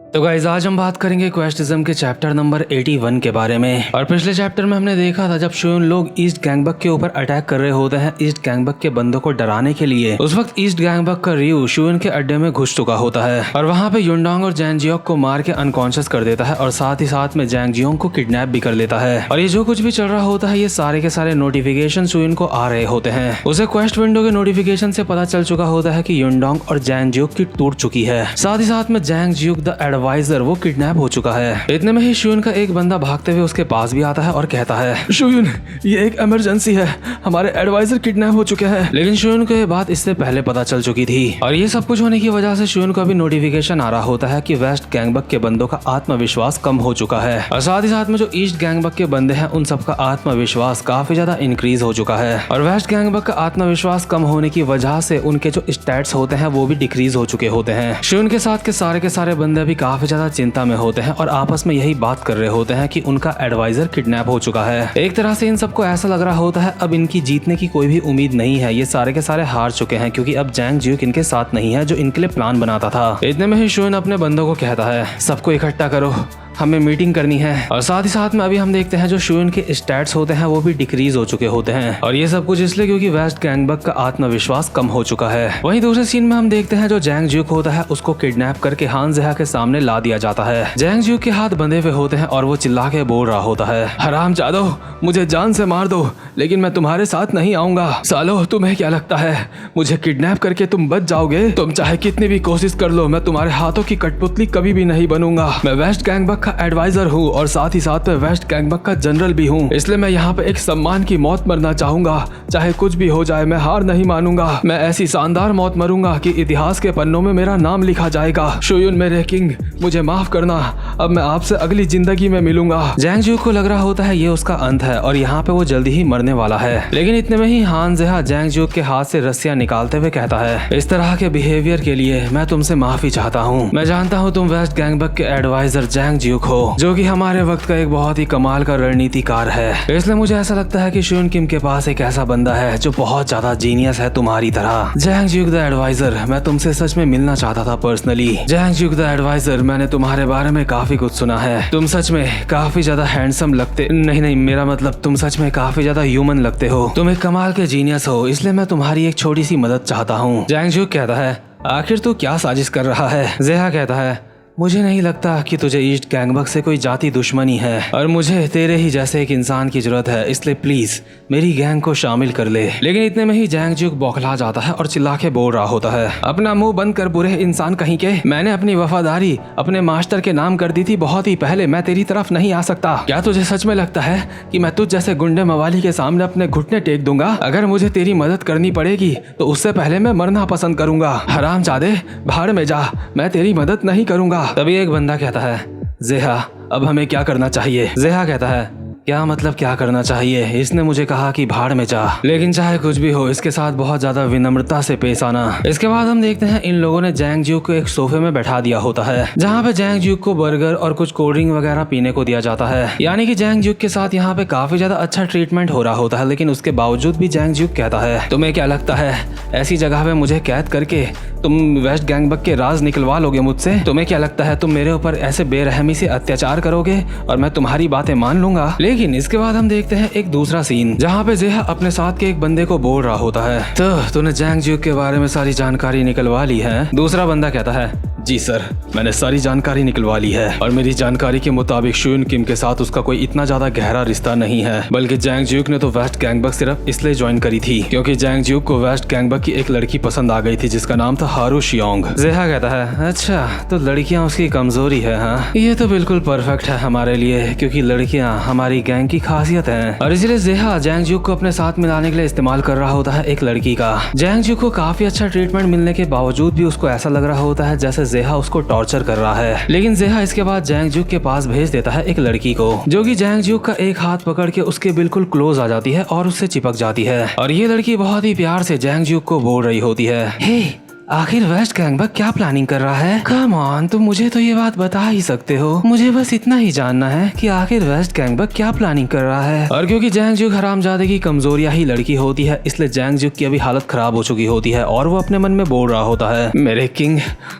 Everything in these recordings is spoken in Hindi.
तो गाइस आज हम बात करेंगे क्वेस्टिज्म के चैप्टर नंबर 81 के बारे में। और पिछले चैप्टर में हमने देखा था जब शुन लोग ईस्ट गैंगबक के ऊपर अटैक कर रहे होते हैं ईस्ट गैंगबक के बंदों को डराने के लिए। उस वक्त ईस्ट गैंगबक का रियू शुन के अड्डे में घुस चुका होता है और वहाँ पे युनडोंग और जैंग जियोक को मार के अनकॉन्शियस कर देता है और साथ ही साथ में जैंग जियोंग को किडनैप भी कर लेता है। और ये जो कुछ भी चल रहा होता है ये सारे के सारे नोटिफिकेशन शुन को आ रहे होते हैं। उसे क्वेस्ट विंडो के नोटिफिकेशन से पता चल चुका होता है कि युनडोंग और जैंग जियोक की टूट चुकी है। साथ ही साथ में जैंग जियोक द एडवाइजर वो किडनैप हो चुका है। इतने में ही शुन का एक बंदा भागते हुए उसके पास भी आता है और कहता है शुन ये एक इमरजेंसी है, हमारे एडवाइजर किडनैप हो चुके हैं। लेकिन शुन को ये बात इससे पहले पता चल चुकी थी और ये सब कुछ होने की वजह से शुन को भी नोटिफिकेशन आ रहा होता है कि वेस्ट गैंगबक के बंदों का आत्मविश्वास कम हो चुका है और साथ ही साथ में जो ईस्ट गैंगबक के बंदे हैं उन सबका आत्मविश्वास काफी ज्यादा इंक्रीज हो चुका है और वेस्ट गैंगबक का आत्मविश्वास कम होने की वजह से उनके जो स्टैट्स होते हैं वो भी डिक्रीज हो चुके होते हैं। शुन के साथ के सारे बंदे भी काफी ज्यादा चिंता में होते हैं और आपस में यही बात कर रहे होते हैं कि उनका एडवाइजर किडनैप हो चुका है। एक तरह से इन सबको ऐसा लग रहा होता है अब इनकी जीतने की कोई भी उम्मीद नहीं है, ये सारे के सारे हार चुके हैं क्योंकि अब जैंग जियोक इनके साथ नहीं है जो इनके लिए प्लान बनाता था। इतने में ही शुन अपने बंदों को कहता है सबको इकट्ठा करो, हमें मीटिंग करनी है। और साथ ही साथ में अभी हम देखते हैं जो शुन के स्टैट्स होते हैं वो भी डिक्रीज हो चुके होते हैं और ये सब कुछ इसलिए क्योंकि वेस्ट गैंगबक का आत्मविश्वास कम हो चुका है। वहीं दूसरे सीन में हम देखते हैं जो जैंग जियोक होता है उसको किडनैप करके हान जेहा के सामने ला दिया जाता है। जैंग जियोक के हाथ बंधे हुए होते हैं और वो चिल्ला के बोल रहा होता है हरामजादो मुझे जान से मार दो लेकिन मैं तुम्हारे साथ नहीं आऊंगा। सालो तुम्हें क्या लगता है मुझे किडनैप करके तुम बच जाओगे? तुम चाहे कितनी भी कोशिश कर लो मैं तुम्हारे हाथों की कठपुतली कभी भी नहीं बनूंगा। मैं वेस्ट गैंगबक का एडवाइजर हूँ और साथ ही साथ में वेस्ट गैंगबक का जनरल भी हूँ, इसलिए मैं यहाँ पे एक सम्मान की मौत मरना चाहूंगा। चाहे कुछ भी हो जाए मैं हार नहीं मानूंगा। मैं ऐसी शानदार मौत मरूंगा कि इतिहास के पन्नों में मेरा नाम लिखा जाएगा। शुन मेरे किंग मुझे माफ करना, अब मैं आपसे अगली जिंदगी में मिलूंगा। जैंग जियोक को लग रहा होता है ये उसका अंत है और यहाँ पे वो जल्दी ही मरने वाला है। लेकिन इतने में ही हान जेहा जैंग जियोक के हाथ से रस्सियां निकालते हुए कहता है इस तरह के बिहेवियर के लिए मैं तुमसे माफी चाहता हूँ। मैं जानता हूँ तुम वेस्ट गैंगबक के एडवाइजर जैंग जियोक हो जो कि हमारे वक्त का एक बहुत ही कमाल का रणनीतिकार है। इसलिए मुझे ऐसा लगता है कि शुन किम के पास एक ऐसा बंदा है जो बहुत ज्यादा जीनियस है तुम्हारी तरह। जैंग जियोक द एडवाइजर मैं तुमसे सच में मिलना चाहता था पर्सनली। जैंग जियोक द एडवाइजर मैंने तुम्हारे बारे में काफी कुछ सुना है। तुम सच में काफी ज्यादा हैंडसम लगते नहीं मेरा मतलब तुम सच में काफी ज्यादा ह्यूमन लगते हो। तुम एक कमाल के जीनियस हो इसलिए मैं तुम्हारी एक छोटी सी मदद चाहता हूँ। जैंग जियोक कहता है आखिर तू क्या साजिश कर रहा है? जेहा कहता है मुझे नहीं लगता कि तुझे ईस्ट गैंगबक से कोई जाति दुश्मनी है और मुझे तेरे ही जैसे एक इंसान की जरूरत है, इसलिए प्लीज मेरी गैंग को शामिल कर ले। लेकिन इतने में ही जैंग जियोक बौखला जाता है और चिल्ला के बोल रहा होता है अपना मुंह बंद कर बुरे इंसान कहीं के। मैंने अपनी वफादारी अपने मास्टर के नाम कर दी थी बहुत ही पहले, मैं तेरी तरफ नहीं आ सकता। क्या तुझे सच में लगता है कि मैं तुझ जैसे गुंडे मवाली के सामने अपने घुटने टेक दूंगा? अगर मुझे तेरी मदद करनी पड़ेगी तो उससे पहले मैं मरना पसंद करूंगा। हरामजादे भाड़ में जा, मैं तेरी मदद नहीं करूंगा। तभी एक बंदा कहता है जेहा अब हमें क्या करना चाहिए? जेहा कहता है क्या मतलब क्या करना चाहिए? इसने मुझे कहा कि भाड़ में जा, लेकिन चाहे कुछ भी हो इसके साथ बहुत ज्यादा विनम्रता से पेश आना। इसके बाद हम देखते हैं इन लोगों ने जैंग जियोक को एक सोफे में बैठा दिया होता है जहाँ पे जैंग जियोक को बर्गर और कुछ कोल्ड ड्रिंक वगैरह पीने को दिया जाता है। यानी कि जैंग जियोक के साथ यहाँ पे काफी ज्यादा अच्छा ट्रीटमेंट हो रहा होता है। लेकिन उसके बावजूद भी जैंग जियोक कहता है तुम्हें क्या लगता है ऐसी जगह पे मुझे कैद करके तुम वेस्ट गैंगबक के राज निकलवा लोगे मुझसे? तुम्हें क्या लगता है तुम मेरे ऊपर ऐसे बेरहमी से अत्याचार करोगे और मैं तुम्हारी बातें मान लूंगा? लेकिन इसके बाद हम देखते हैं एक दूसरा सीन जहाँ पे जेहा अपने साथ के एक बंदे को बोल रहा होता है तो तूने जैंग जियोक के बारे में सारी जानकारी निकलवा ली है? दूसरा बंदा कहता है जी सर मैंने सारी जानकारी निकलवा ली है और मेरी जानकारी के मुताबिक शुन किम के साथ उसका कोई इतना ज्यादा गहरा रिश्ता नहीं है, बल्कि जैंग जियोक ने तो वेस्ट गैंगबक सिर्फ इसलिए ज्वाइन करी थी क्योंकि जैंग जियोक को वेस्ट गैंगबक की एक लड़की पसंद आ गई थी जिसका नाम था हारू शियोंग। जेहा कहता है अच्छा तो लड़कियां उसकी कमजोरी है? हाँ ये तो बिल्कुल परफेक्ट है हमारे लिए क्योंकि लड़कियां हमारी गैंग की खासियत है। और इसीलिए जेहा जैंग जियोक को अपने साथ मिलाने के लिए इस्तेमाल कर रहा होता है एक लड़की का। जैंग जियोक को काफी अच्छा ट्रीटमेंट मिलने के बावजूद भी उसको ऐसा लग रहा होता है जैसे जेहा उसको टॉर्चर कर रहा है। लेकिन जेहा इसके बाद जैंग जियोक के पास भेज देता है एक लड़की को जो कि जैंग जियोक का एक हाथ पकड़ के उसके बिल्कुल क्लोज आ जाती है और उससे चिपक जाती है। और ये लड़की बहुत ही प्यार से जैंग जियोक को बोल रही होती है हे आखिर वेस्ट गैंगबक क्या प्लानिंग कर रहा है? कम ऑन, तुम मुझे तो ये बात बता ही सकते हो। मुझे बस इतना ही जानना है कि आखिर वेस्ट गैंगबक क्या प्लानिंग कर रहा है। और क्योंकि जैंगजुक हरामजादे की कमजोरियां ही लड़की होती है, इसलिए जैंगजुक की अभी हालत खराब हो चुकी होती है और वो अपने मन में बोल रहा होता है, मेरे किंग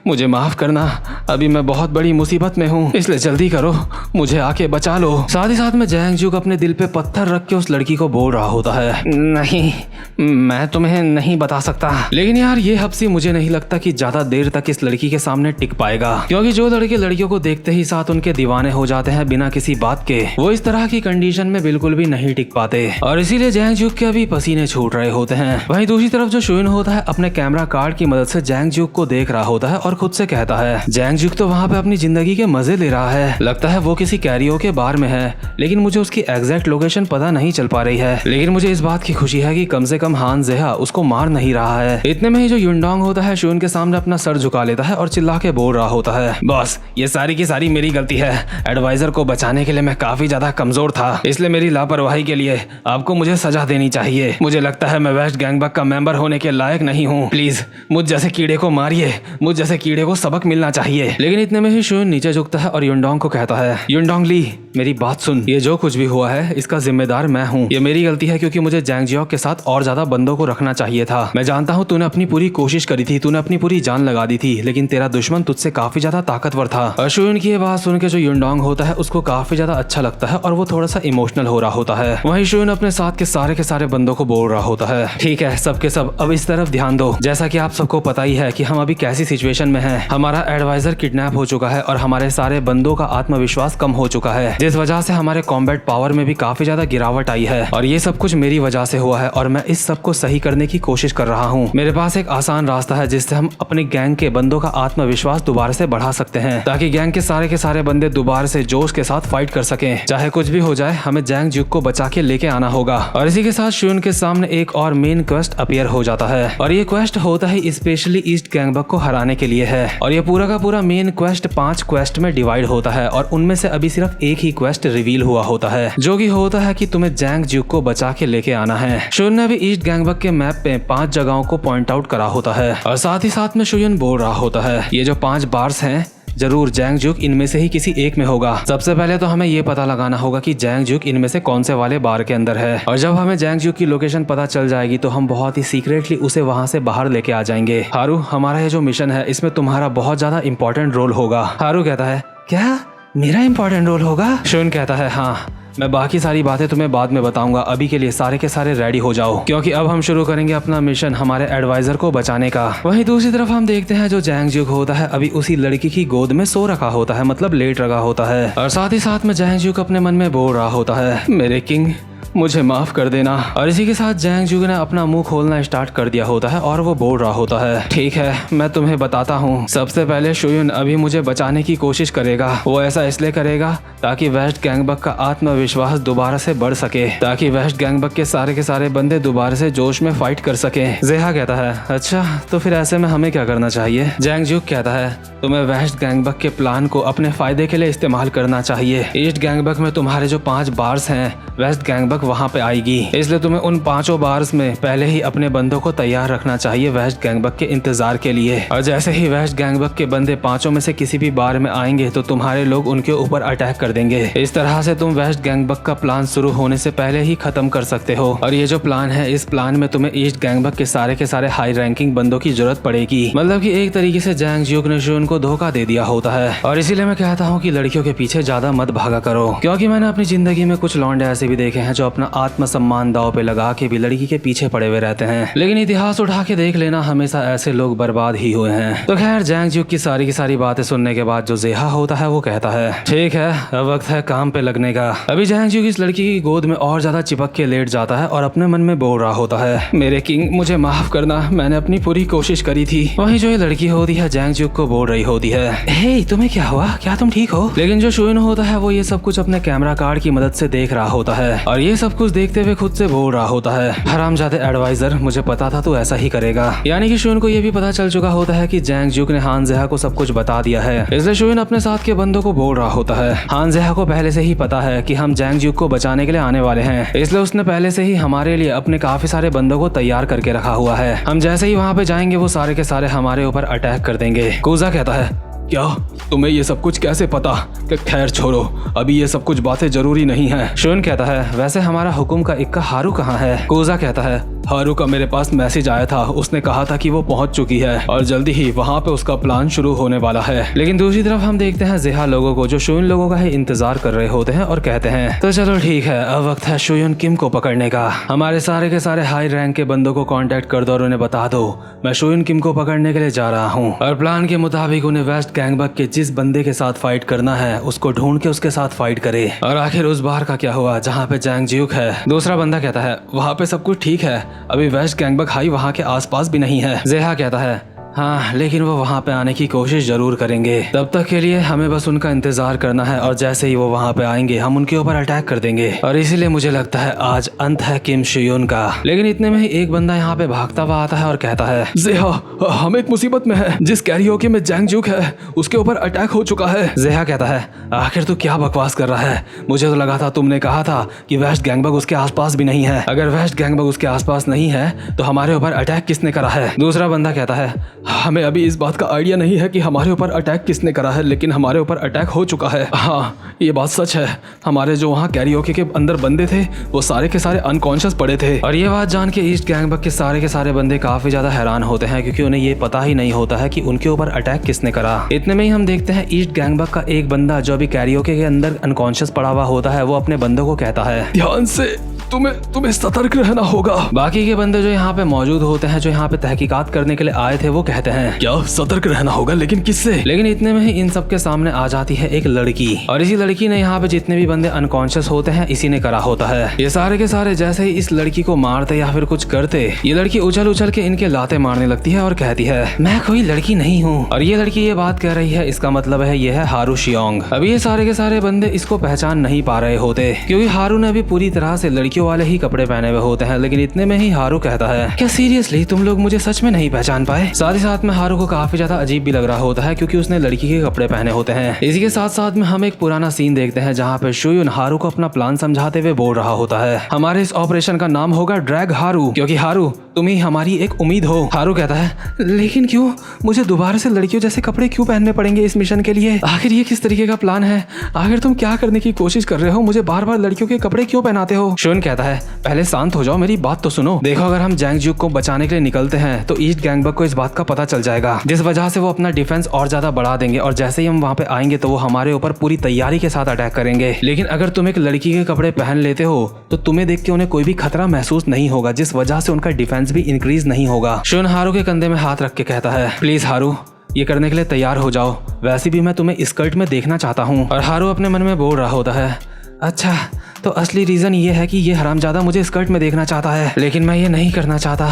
मुझे माफ करना, अभी मैं बहुत बड़ी मुसीबत में हूँ, इसलिए जल्दी करो, मुझे आके बचा लो। साथ ही साथ में जैंगजुक अपने दिल पे पत्थर रख के उस लड़की को बोल रहा होता है, नहीं मैं तुम्हें नहीं बता सकता। लेकिन यार ये हफ्सी मुझे नहीं लगता कि ज्यादा देर तक इस लड़की के सामने टिक पाएगा, क्योंकि जो लड़के लड़कियों को देखते ही साथ उनके दीवाने हो जाते हैं बिना किसी बात के, वो इस तरह की कंडीशन में बिल्कुल भी नहीं टिक पाते और इसीलिए जैंगजुक के अभी पसीने छूट रहे होते हैं। वहीं दूसरी तरफ जो शुइन होता है अपने कैमरा कार्ड की मदद से जैंगजुक को देख रहा होता है और खुद से कहता है, जैंगजुक तो वहाँ पे अपनी जिंदगी के मजे ले रहा है, लगता है वो किसी कैरियोके बार में है, लेकिन मुझे उसकी एग्जैक्ट लोकेशन पता नहीं चल पा रही है। लेकिन मुझे इस बात की खुशी है कि कम से कम हान जेहा उसको मार नहीं रहा है। इतने में ही जो युनडोंग होता है शुइन के सामने अपना सर झुका लेता है और चिल्ला के बोल रहा होता है, बॉस ये सारी की सारी मेरी गलती है, एडवाइजर को बचाने के लिए मैं काफी ज्यादा कमजोर था, इसलिए मेरी लापरवाही के लिए आपको मुझे सजा देनी चाहिए। मुझे लगता है मैं वेस्ट गैंगबक का मेंबर होने के लायक नहीं हूँ, प्लीज मुझ जैसे कीड़े को मारिए, मुझ जैसे कीड़े को सबक मिलना चाहिए। लेकिन इतने में ही शुइन नीचे झुकता है और युनडोंग को कहता है, युनडोंग ली मेरी बात सुन, ये जो कुछ भी हुआ है इसका जिम्मेदार मैं हूँ, ये मेरी गलती है क्योंकि मुझे जैंगजियोक के साथ और ज्यादा बंदों को रखना चाहिए था। मैं जानता हूँ तूने अपनी पूरी कोशिश करी थी, तूने अपनी पूरी जान लगा दी थी, लेकिन तेरा दुश्मन तुझसे काफी ज्यादा ताकतवर था। और शुइन की ये बात सुन के जो युनडोंग होता है उसको काफी ज्यादा अच्छा लगता है और वो थोड़ा सा इमोशनल हो रहा होता है। वहीं शुइन अपने साथ के सारे बंदों को बोल रहा होता है, ठीक है सबके सब अब इस तरफ ध्यान दो, जैसा कि आप सबको पता ही है कि हम अभी कैसी सिचुएशन में हैं। हमारा एडवाइजर किडनैप हो चुका है और हमारे सारे बंदों का आत्मविश्वास कम हो चुका है, जिस वजह से हमारे कॉम्बैट पावर में भी काफी ज्यादा गिरावट आई है और ये सब कुछ मेरी वजह से हुआ है और मैं इस सब को सही करने की कोशिश कर रहा हूँ। मेरे पास एक आसान रास्ता है जिससे हम अपने गैंग के बंदों का आत्मविश्वास दोबारा से बढ़ा सकते हैं, ताकि गैंग के सारे बंदे दोबारा से जोश के साथ फाइट कर सकें। चाहे कुछ भी हो जाए हमें जैंगजुक को बचा के लेके आना होगा। और इसी के साथ शुइन के सामने एक और मेन क्वेस्ट अपीयर हो जाता है और ये क्वेस्ट होता है स्पेशली ईस्ट गैंगबक को हराने के लिए है। और ये पूरा का पूरा मेन क्वेस्ट 5 क्वेस्ट में डिवाइड होता है और उनमें से अभी सिर्फ एक ही क्वेस्ट रिवील हुआ होता है, जो कि होता है कि तुम्हें जैंगजुक को बचा के लेके आना है। शुइन ने भी ईस्ट गैंगबक के मैप पे 5 जगहों को पॉइंट आउट करा होता है और साथ ही साथ में शुइन बोल रहा होता है, ये जो 5 बार्स हैं जरूर जैंगजुक इनमें से ही किसी एक में होगा। सबसे पहले तो हमें ये पता लगाना होगा कि जैंगजुक इनमें से कौन से वाले बार के अंदर है, और जब हमें जैंगजुक की लोकेशन पता चल जाएगी तो हम बहुत ही सीक्रेटली उसे वहाँ से बाहर लेके आ जाएंगे। हारू हमारा ये जो मिशन है इसमें तुम्हारा बहुत ज्यादा इंपॉर्टेंट रोल होगा। हारू कहता है, क्या मेरा इंपॉर्टेंट रोल होगा? शुइन कहता है, हाँ मैं बाकी सारी बातें तुम्हें बाद में बताऊंगा, अभी के लिए सारे के सारे रेडी हो जाओ क्योंकि अब हम शुरू करेंगे अपना मिशन हमारे एडवाइजर को बचाने का। वहीं दूसरी तरफ हम देखते हैं जो जैंगजुक होता है अभी उसी लड़की की गोद में सो रखा होता है, मतलब लेट रखा होता है और साथ ही साथ में जैंगजुक अपने मन में बोल रहा होता है, मेरे किंग मुझे माफ कर देना। और इसी के साथ जैंगजुक ने अपना मुंह खोलना स्टार्ट कर दिया होता है और वो बोल रहा होता है, ठीक है मैं तुम्हें बताता हूँ। सबसे पहले शुइन अभी मुझे बचाने की कोशिश करेगा, वो ऐसा इसलिए करेगा ताकि वेस्ट गैंगबक का आत्मविश्वास दोबारा से बढ़ सके, ताकि वेस्ट गैंगबक के सारे बंदे दोबारा से जोश में फाइट कर सके। जेहा कहता है, अच्छा तो फिर ऐसे में हमें क्या करना चाहिए? जैंगजुक कहता है, तुम्हें वेस्ट गैंगबक के प्लान को अपने फायदे के लिए इस्तेमाल करना चाहिए। ईस्ट गैंगबक में तुम्हारे जो 5 बार्स हैं वेस्ट गैंगबक वहाँ पे आएगी, इसलिए तुम्हें उन 5 बार्स में पहले ही अपने बंदों को तैयार रखना चाहिए वेस्ट गैंगबक के इंतजार के लिए। और जैसे ही वेस्ट गैंगबक के बंदे 5 में से किसी भी बार में आएंगे तो तुम्हारे लोग उनके ऊपर अटैक कर देंगे। इस तरह से तुम वेस्ट गैंगबक का प्लान शुरू होने से पहले ही खत्म कर सकते हो। और ये जो प्लान है इस प्लान में तुम्हें ईस्ट गैंगबक के सारे हाई रैंकिंग बंदों की जरूरत पड़ेगी, मतलब कि एक तरीके से जैंगजुक ने शुइन को धोखा दे दिया होता है। और इसीलिए मैं कहता हूँ कि लड़कियों के पीछे ज्यादा मत भागा करो, क्योंकि मैंने अपनी जिंदगी में कुछ लौंडे ऐसे भी देखे हैं जो अपना आत्मसम्मान दांव पे लगा के भी लड़की के पीछे पड़े हुए रहते हैं, लेकिन इतिहास उठा के देख लेना हमेशा ऐसे लोग बर्बाद ही हुए हैं। तो खैर जैंगजुक की सारी बातें सुनने के बाद जो जेहा होता है वो कहता है, ठीक है अब वक्त है काम पे लगने का। अभी जैंगजुक इस लड़की की गोद में और ज्यादा चिपक के लेट जाता है और अपने मन में बोल रहा होता है, मेरे किंग मुझे माफ करना, मैंने अपनी पूरी कोशिश करी थी। वहीं जो ये लड़की होती है जैंगजुक को बोल रही होती है, हे तुम्हें क्या हुआ, क्या तुम ठीक हो? लेकिन जो शुइन होता है वो ये सब कुछ अपने कैमरा कार्ड की मदद से देख रहा होता है और ये सब कुछ देखते हुए खुद से बोल रहा होता है, हरामजादे एडवाइजर मुझे पता था तू ऐसा ही करेगा। यानी कि शुइन को ये भी पता चल चुका होता है कि जैंगजुक ने हान जेहा को सब कुछ बता दिया है, इसलिए शुइन अपने साथ के बंदों को बोल रहा होता है, हान जेहा को पहले से ही पता है कि हम हम जैंग ज्यूक को बचाने के लिए आने वाले हैं, इसलिए उसने पहले से ही हमारे लिए अपने काफी सारे बंदों को तैयार करके रखा हुआ है। हम जैसे ही वहाँ पे जाएंगे वो सारे के सारे हमारे ऊपर अटैक कर देंगे। कूजा कहता है, क्या तुम्हें ये सब कुछ कैसे पता? खैर छोड़ो, अभी ये सब कुछ बातें जरूरी नहीं है। शोन कहता है, वैसे हमारा हुकुम का इक्का हारू कहाँ है? कूजा कहता है, हारू का मेरे पास मैसेज आया था, उसने कहा था कि वो पहुंच चुकी है और जल्दी ही वहाँ पे उसका प्लान शुरू होने वाला है। लेकिन दूसरी तरफ हम देखते हैं जेहा लोगों को जो शुयन लोगों का ही इंतजार कर रहे होते हैं और कहते हैं, तो चलो ठीक है, अब वक्त है शुयन किम को पकड़ने का। हमारे सारे के सारे हाई रैंक के बंदों को कॉन्टेक्ट कर दो और उन्हें बता दो मैं शुयन किम को पकड़ने के लिए जा रहा हूँ और प्लान के मुताबिक उन्हें वेस्ट गैंगबक के जिस बंदे के साथ फाइट करना है उसको ढूंढ के उसके साथ फाइट करे। और आखिर उस बार का क्या हुआ जहाँ पे जैंग ज्यूक है? दूसरा बंदा कहता है, वहाँ पे सब कुछ ठीक है, अभी वेस्ट गैंगबक हाई वहाँ के आसपास भी नहीं है। जेहा कहता है, हाँ लेकिन वो वहाँ पे आने की कोशिश जरूर करेंगे, तब तक के लिए हमें बस उनका इंतजार करना है और जैसे ही वो वहाँ पे आएंगे हम उनके ऊपर अटैक कर देंगे और इसीलिए मुझे लगता है आज अंत है किम शुयून का। लेकिन इतने में ही एक बंदा यहाँ पे भागता हुआ आता है और कहता है, जेहा हम एक मुसीबत में है, जिस कैरियोके में जैंग ज्यूक है उसके ऊपर अटैक हो चुका है। जेहा कहता है, आखिर तू क्या बकवास कर रहा है? मुझे तो लगा था तुमने कहा था कि वेस्ट गैंगबक उसके आसपास भी नहीं है। अगर वेस्ट गैंगबक उसके आसपास नहीं है तो हमारे ऊपर अटैक किसने करा है? दूसरा बंदा कहता है, हमें अभी इस बात का आइडिया नहीं है कि हमारे ऊपर अटैक किसने करा है, लेकिन हमारे ऊपर अटैक हो चुका है। हाँ ये बात सच है, हमारे जो वहाँ कैरियोके के अंदर बंदे थे वो सारे के सारे अनकॉन्शियस पड़े थे। और ये बात जान के ईस्ट गैंगबक के सारे बंदे काफी ज्यादा हैरान होते हैं क्योंकि उन्हें ये पता ही नहीं होता है कि उनके ऊपर अटैक किसने करा। इतने में ही हम देखते हैं ईस्ट गैंगबक का एक बंदा जो अभी कैरियोके के अंदर अनकॉन्शियस पड़ा हुआ होता है वो अपने बंदों को कहता है, ध्यान से तुम्हें सतर्क रहना होगा। बाकी के बंदे जो यहाँ पे मौजूद होते हैं, जो यहाँ पे तहकीकात करने के लिए आए थे, वो कहते हैं, क्या सतर्क रहना होगा? लेकिन किससे? लेकिन इतने में ही इन सब के सामने आ जाती है एक लड़की और इसी लड़की ने यहाँ पे जितने भी बंदे अनकॉन्शियस होते हैं इसी ने करा होता है। ये सारे के सारे जैसे ही इस लड़की को मारते या फिर कुछ करते, ये लड़की उछल उछल के इनके लाते मारने लगती है और कहती है, मैं कोई लड़की नहीं हूँ। और ये लड़की ये बात कह रही है, इसका मतलब है ये है हारू शियोंग। अभी ये सारे के सारे बंदे इसको पहचान नहीं पा रहे होते क्योंकि हारू ने अभी पूरी तरह से लड़कियों वाले ही कपड़े पहने हुए होते हैं। लेकिन इतने में ही हारू कहता है, क्या सीरियसली तुम लोग मुझे सच में नहीं पहचान पाए? साथ ही साथ में हारू को काफी ज्यादा अजीब भी लग रहा होता है क्योंकि उसने लड़की के कपड़े पहने होते हैं। इसी के साथ साथ में हम एक पुराना सीन देखते हैं जहाँ पे शुयून हारू को अपना प्लान समझाते हुए बोल रहा होता है, हमारे इस ऑपरेशन का नाम होगा ड्रैग हारू, क्योंकि हारू तुम ही हमारी एक उम्मीद हो। हारू कहता है, लेकिन क्यों? मुझे दोबारा से लड़कियों जैसे कपड़े क्यों पहनने पड़ेंगे इस मिशन के लिए? आखिर ये किस तरीके का प्लान है? आखिर तुम क्या करने की कोशिश कर रहे हो? मुझे बार बार लड़कियों के कपड़े क्यों पहनाते हो? शुयून कहता है, पहले शांत हो जाओ, मेरी बात तो सुनो। देखो अगर हम जैंग ज्यूक को बचाने के लिए निकलते हैं तो ईस्ट गैंगबक को इस बात का पता चल जाएगा, जिस वजह से वो अपना डिफेंस और ज्यादा बढ़ा देंगे और जैसे ही हम वहाँ पे आएंगे तो वो हमारे ऊपर पूरी तैयारी के साथ अटैक करेंगे। लेकिन अगर तुम एक लड़की के कपड़े पहन लेते हो तो तुम्हें देख के उन्हें कोई भी खतरा महसूस नहीं होगा, जिस वजह से उनका डिफेंस भी इंक्रीज नहीं होगा। शुन हारू के कंधे में हाथ रख के कहता है, प्लीज हारू ये करने के लिए तैयार हो जाओ, वैसे भी मैं तुम्हें स्कर्ट में देखना चाहता हूँ। और हारू अपने मन में बोल रहा होता है, अच्छा तो असली रीजन ये है कि ये हरामजादा मुझे स्कर्ट में देखना चाहता है, लेकिन मैं ये नहीं करना चाहता,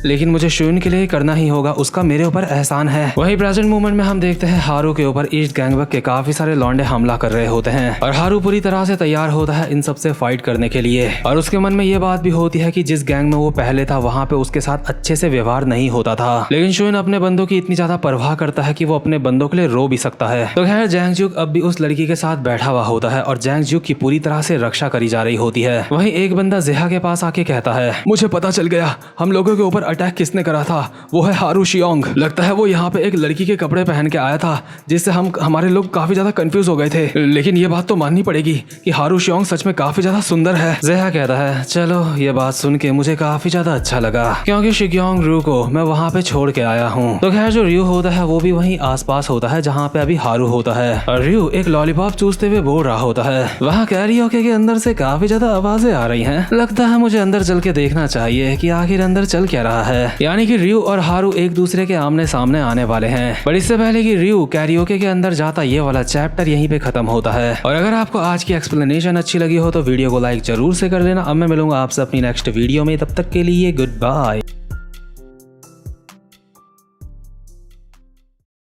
लेकिन मुझे शुन के लिए करना ही होगा, उसका मेरे ऊपर एहसान है। वही प्रेजेंट मोमेंट में हम देखते हैं हारू के ऊपर ईस्ट गैंगबक के काफी सारे लौंडे हमला कर रहे होते हैं और हारू पूरी तरह से तैयार होता है इन सबसे फाइट करने के लिए। और उसके मन में ये बात भी होती है कि जिस गैंग में वो पहले था वहाँ पे उसके साथ अच्छे से व्यवहार नहीं होता था, लेकिन शुन अपने बंदों की इतनी ज्यादा परवाह करता है कि वो अपने बंदों के लिए रो भी सकता है। तो खैर जैंग ज्यूक अब भी उस लड़की के साथ बैठा हुआ होता है और जैंग ज्यूक की पूरी तरह से रक्षा करी जा रही होती है। वहीं एक बंदा जेहा के पास आके कहता है, मुझे पता चल गया हम लोगों के ऊपर अटैक किसने करा था, वो है हारू शियोंग। लगता है वो यहाँ पे एक लड़की के कपड़े पहन के आया था, जिससे हमारे लोग काफी ज्यादा कंफ्यूज हो गए थे। लेकिन ये बात तो माननी पड़ेगी कि हारू शियोंग सच में काफी ज्यादा सुंदर है। जेहा कहता है, चलो ये बात सुन के मुझे काफी ज्यादा अच्छा लगा क्योंकि शियोंग रू को मैं वहाँ पे छोड़ के आया हूँ। तो खैर जो रियो होता है वो भी वहीं आसपास होता है जहाँ पे अभी हारू होता है और रियो एक लॉलीपॉप चूसते हुए बोल रहा होता है, वहाँ कैरियोके के अंदर से काफी ज्यादा आवाजें आ रही हैं, लगता है मुझे अंदर चल के देखना चाहिए कि आखिर अंदर चल क्या रहा है। यानी कि रियो और हारू एक दूसरे के आमने सामने आने वाले हैं। पर इससे पहले कि रियो कैरियोके के अंदर जाता, ये वाला चैप्टर यहीं पे खत्म होता है। और अगर आपको आज की एक्सप्लेनेशन अच्छी लगी हो तो वीडियो को लाइक जरूर से कर लेना। अब मैं मिलूंगा आपसे अपनी नेक्स्ट वीडियो में, तब तक के लिए गुड बाय।